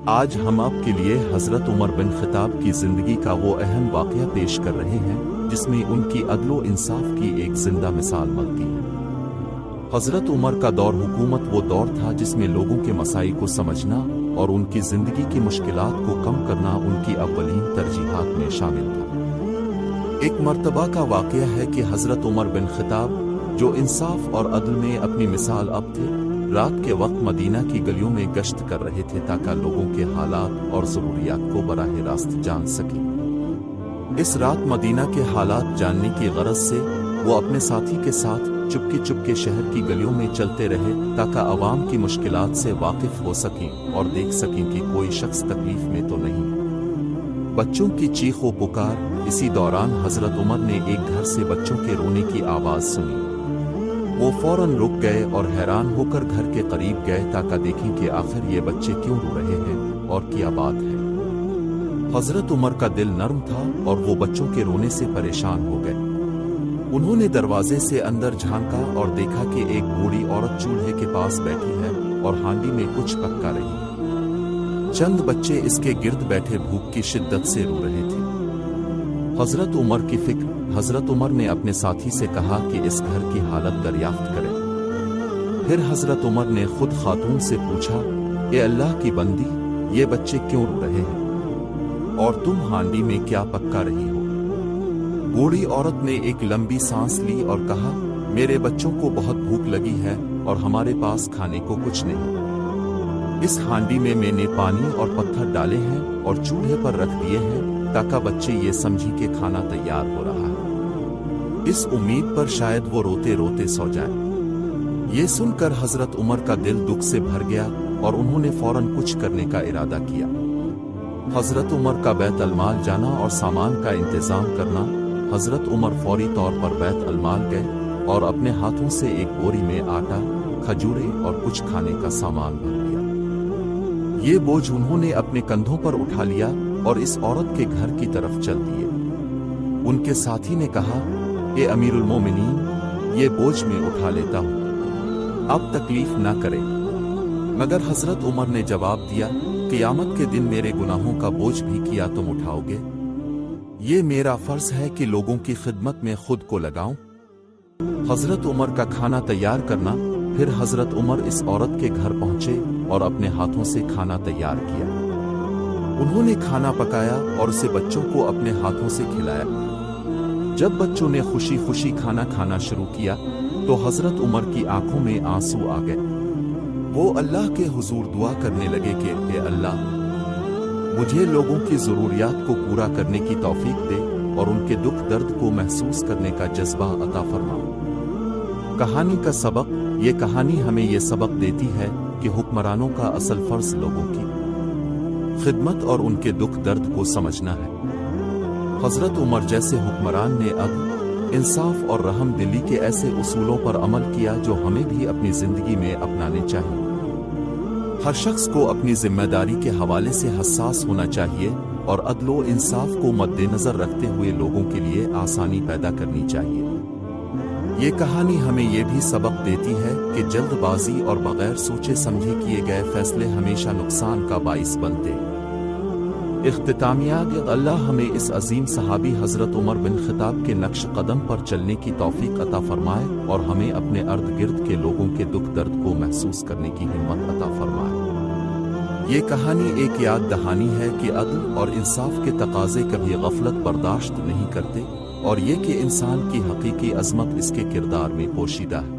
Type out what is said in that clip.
آج ہم آپ کے لیے حضرت عمر بن خطاب کی زندگی کا وہ اہم واقعہ پیش کر رہے ہیں جس میں ان کی عدل و انصاف کی ایک زندہ مثال ملتی ہے۔ حضرت عمر کا دور حکومت وہ دور تھا جس میں لوگوں کے مسائل کو سمجھنا اور ان کی زندگی کی مشکلات کو کم کرنا ان کی اولین ترجیحات میں شامل تھا۔ ایک مرتبہ کا واقعہ ہے کہ حضرت عمر بن خطاب جو انصاف اور عدل میں اپنی مثال اب تھے، رات کے وقت مدینہ کی گلیوں میں گشت کر رہے تھے تاکہ لوگوں کے حالات اور ضروریات کو براہ راست جان سکیں۔ اس رات مدینہ کے حالات جاننے کی غرض سے وہ اپنے ساتھی کے ساتھ چپکے شہر کی گلیوں میں چلتے رہے تاکہ عوام کی مشکلات سے واقف ہو سکیں اور دیکھ سکیں کہ کوئی شخص تکلیف میں تو نہیں۔ بچوں کی چیخ و پکار۔ اسی دوران حضرت عمر نے ایک گھر سے بچوں کے رونے کی آواز سنی۔ وہ فوراً رک گئے اور حیران ہو کر گھر کے قریب گئے تاکہ دیکھیں کہ آخر یہ بچے کیوں رو رہے ہیں اور کیا بات ہے۔ حضرت عمر کا دل نرم تھا اور وہ بچوں کے رونے سے پریشان ہو گئے۔ انہوں نے دروازے سے اندر جھانکا اور دیکھا کہ ایک بوڑھی عورت چولہے کے پاس بیٹھی ہے اور ہانڈی میں کچھ پکا رہی ہے۔ چند بچے اس کے گرد بیٹھے بھوک کی شدت سے رو رہے تھے۔ حضرت عمر کی فکر۔ حضرت عمر نے اپنے ساتھی سے کہا کہ اس گھر کی حالت دریافت کرے۔ پھر حضرت عمر نے خود خاتون سے پوچھا، اے اللہ کی بندی، یہ بچے کیوں رو رہے ہیں اور تم ہانڈی میں کیا پکا رہی ہو؟ بوڑھی عورت نے ایک لمبی سانس لی اور کہا، میرے بچوں کو بہت بھوک لگی ہے اور ہمارے پاس کھانے کو کچھ نہیں۔ اس ہانڈی میں نے پانی اور پتھر ڈالے ہیں اور چولہے پر رکھ دیے ہیں تاکہ بچے یہ سمجھی کہ کھانا تیار ہو رہا ہے، اس امید پر شاید وہ روتے روتے سو جائے۔ یہ سن کر حضرت عمر کا دل دکھ سے بھر گیا اور انہوں نے فوراً کچھ کرنے کا ارادہ کیا۔ حضرت عمر کا بیت المال جانا اور سامان کا انتظام کرنا۔ حضرت عمر فوری طور پر بیت المال گئے اور اپنے ہاتھوں سے ایک بوری میں آٹا، کھجورے اور کچھ کھانے کا سامان بھر لیا۔ یہ بوجھ انہوں نے اپنے کندھوں پر اٹھا لیا اور اس عورت کے گھر کی طرف چل دیے۔ ان کے ساتھی نے کہا، اے امیر المومنین، یہ بوجھ میں اٹھا لیتا ہوں، اب تکلیف نہ کریں۔ مگر حضرت عمر نے جواب دیا، قیامت کے دن میرے گناہوں کا بوجھ بھی کیا تم اٹھاؤ گے؟ یہ میرا فرض ہے کہ لوگوں کی خدمت میں خود کو لگاؤں۔ حضرت عمر کا کھانا تیار کرنا۔ پھر حضرت عمر اس عورت کے گھر پہنچے اور اپنے ہاتھوں سے کھانا تیار کیا۔ انہوں نے کھانا پکایا اور اسے بچوں کو اپنے ہاتھوں سے کھلایا۔ جب بچوں نے خوشی خوشی کھانا کھانا شروع کیا تو حضرت عمر کی آنکھوں میں آنسو آ گئے۔ وہ اللہ کے حضور دعا کرنے لگے کہ اے اللہ، مجھے لوگوں کی ضروریات کو پورا کرنے کی توفیق دے اور ان کے دکھ درد کو محسوس کرنے کا جذبہ عطا فرما۔ کہانی کا سبق۔ یہ کہانی ہمیں یہ سبق دیتی ہے کہ حکمرانوں کا اصل فرض لوگوں کی خدمت اور ان کے دکھ درد کو سمجھنا ہے۔ حضرت عمر جیسے حکمران نے عدل، انصاف اور رحم دلی کے ایسے اصولوں پر عمل کیا جو ہمیں بھی اپنی زندگی میں اپنانے چاہیے۔ ہر شخص کو اپنی ذمہ داری کے حوالے سے حساس ہونا چاہیے اور عدل و انصاف کو مد نظر رکھتے ہوئے لوگوں کے لیے آسانی پیدا کرنی چاہیے۔ یہ کہانی ہمیں یہ بھی سبق دیتی ہے کہ جلد بازی اور بغیر سوچے سمجھے کیے گئے فیصلے ہمیشہ نقصان کا باعث بنتے۔ اختتامیہ، اللہ ہمیں اس عظیم صحابی حضرت عمر بن خطاب کے نقش قدم پر چلنے کی توفیق عطا فرمائے اور ہمیں اپنے ارد گرد کے لوگوں کے دکھ درد کو محسوس کرنے کی ہمت عطا فرمائے۔ یہ کہانی ایک یاد دہانی ہے کہ عدل اور انصاف کے تقاضے کبھی غفلت برداشت نہیں کرتے اور یہ کہ انسان کی حقیقی عظمت اس کے کردار میں پوشیدہ ہے۔